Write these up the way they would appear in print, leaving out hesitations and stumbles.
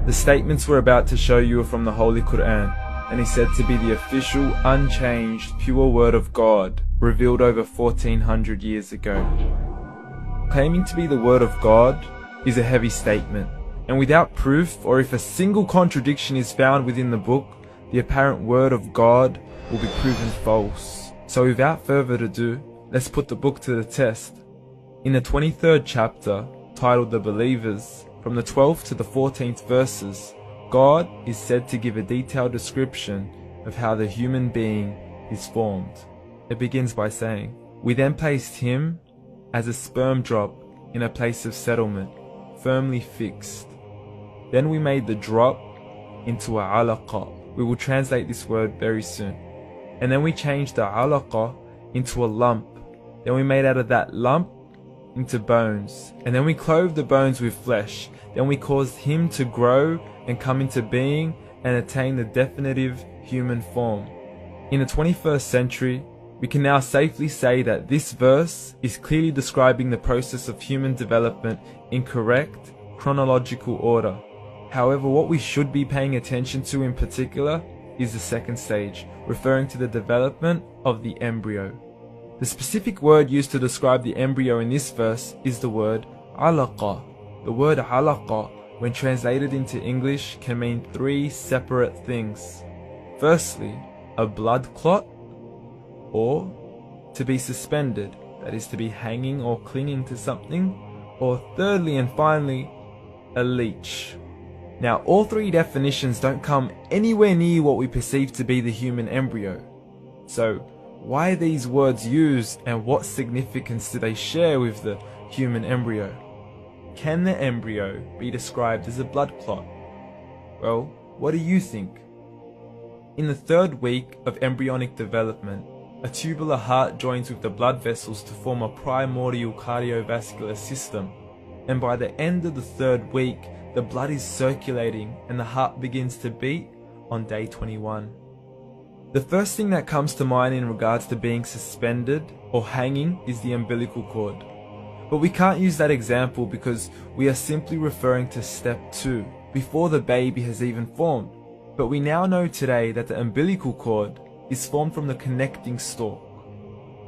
The statements we're about to show you are from the Holy Quran, and is said to be the official, unchanged, pure word of God, revealed over 1400 years ago. Claiming to be the word of God is a heavy statement, and without proof, or if a single contradiction is found within the book, the apparent word of God will be proven false. So without further ado, let's put the book to the test. In the 23rd chapter, titled The Believers, from the 12th to the 14th verses, God is said to give a detailed description of how the human being is formed. It begins by saying, "We then placed him as a sperm drop in a place of settlement, firmly fixed. Then we made the drop into a alaqa." We will translate this word very soon. "And then we changed the alaqa into a lump. Then we made out of that lump into bones. And then we clothed the bones with flesh. Then we caused him to grow and come into being and attain the definitive human form." In the 21st century, we can now safely say that this verse is clearly describing the process of human development in correct chronological order. However, what we should be paying attention to in particular is the second stage, referring to the development of the embryo. The specific word used to describe the embryo in this verse is the word alaqa. The word alaqa, when translated into English, can mean three separate things. Firstly, a blood clot, or to be suspended, that is to be hanging or clinging to something, or thirdly and finally, a leech. Now, all three definitions don't come anywhere near what we perceive to be the human embryo. So, why are these words used, and what significance do they share with the human embryo? Can the embryo be described as a blood clot? Well, what do you think? In the 3rd week of embryonic development, a tubular heart joins with the blood vessels to form a primordial cardiovascular system, and by the end of the 3rd week, the blood is circulating and the heart begins to beat on day 21. The first thing that comes to mind in regards to being suspended or hanging is the umbilical cord. But we can't use that example because we are simply referring to step 2, before the baby has even formed. But we now know today that the umbilical cord is formed from the connecting stalk.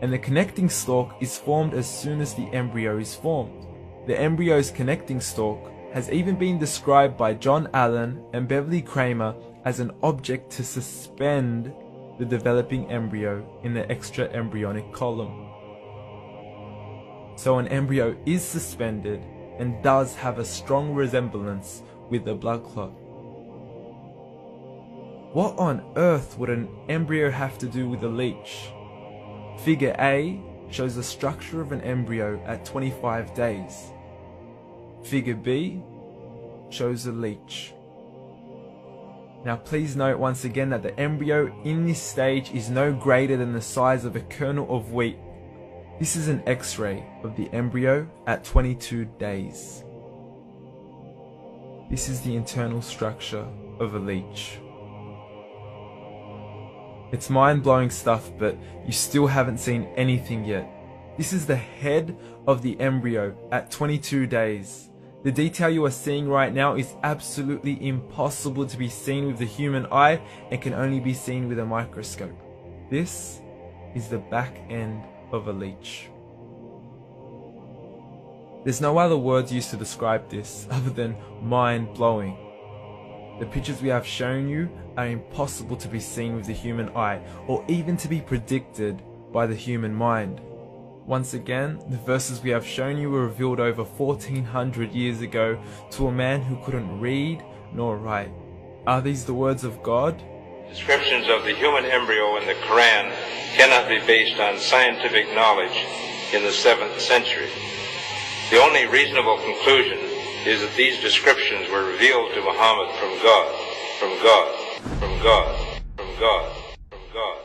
And the connecting stalk is formed as soon as the embryo is formed. The embryo's connecting stalk has even been described by John Allen and Beverly Kramer as an object to suspend the developing embryo in the extra-embryonic column. So an embryo is suspended and does have a strong resemblance with the blood clot. What on earth would an embryo have to do with a leech? Figure A shows the structure of an embryo at 25 days. Figure B shows a leech. Now please note once again that the embryo in this stage is no greater than the size of a kernel of wheat. This is an X-ray of the embryo at 22 days. This is the internal structure of a leech. It's mind-blowing stuff, but you still haven't seen anything yet. This is the head of the embryo at 22 days. The detail you are seeing right now is absolutely impossible to be seen with the human eye and can only be seen with a microscope. This is the back end of a leech. There's no other words used to describe this other than mind-blowing. The pictures we have shown you are impossible to be seen with the human eye or even to be predicted by the human mind. Once again, the verses we have shown you were revealed over 1400 years ago to a man who couldn't read nor write. Are these the words of God? Descriptions of the human embryo in the Quran cannot be based on scientific knowledge in the 7th century. The only reasonable conclusion is that these descriptions were revealed to Muhammad from God, from God, from God, from God, from God.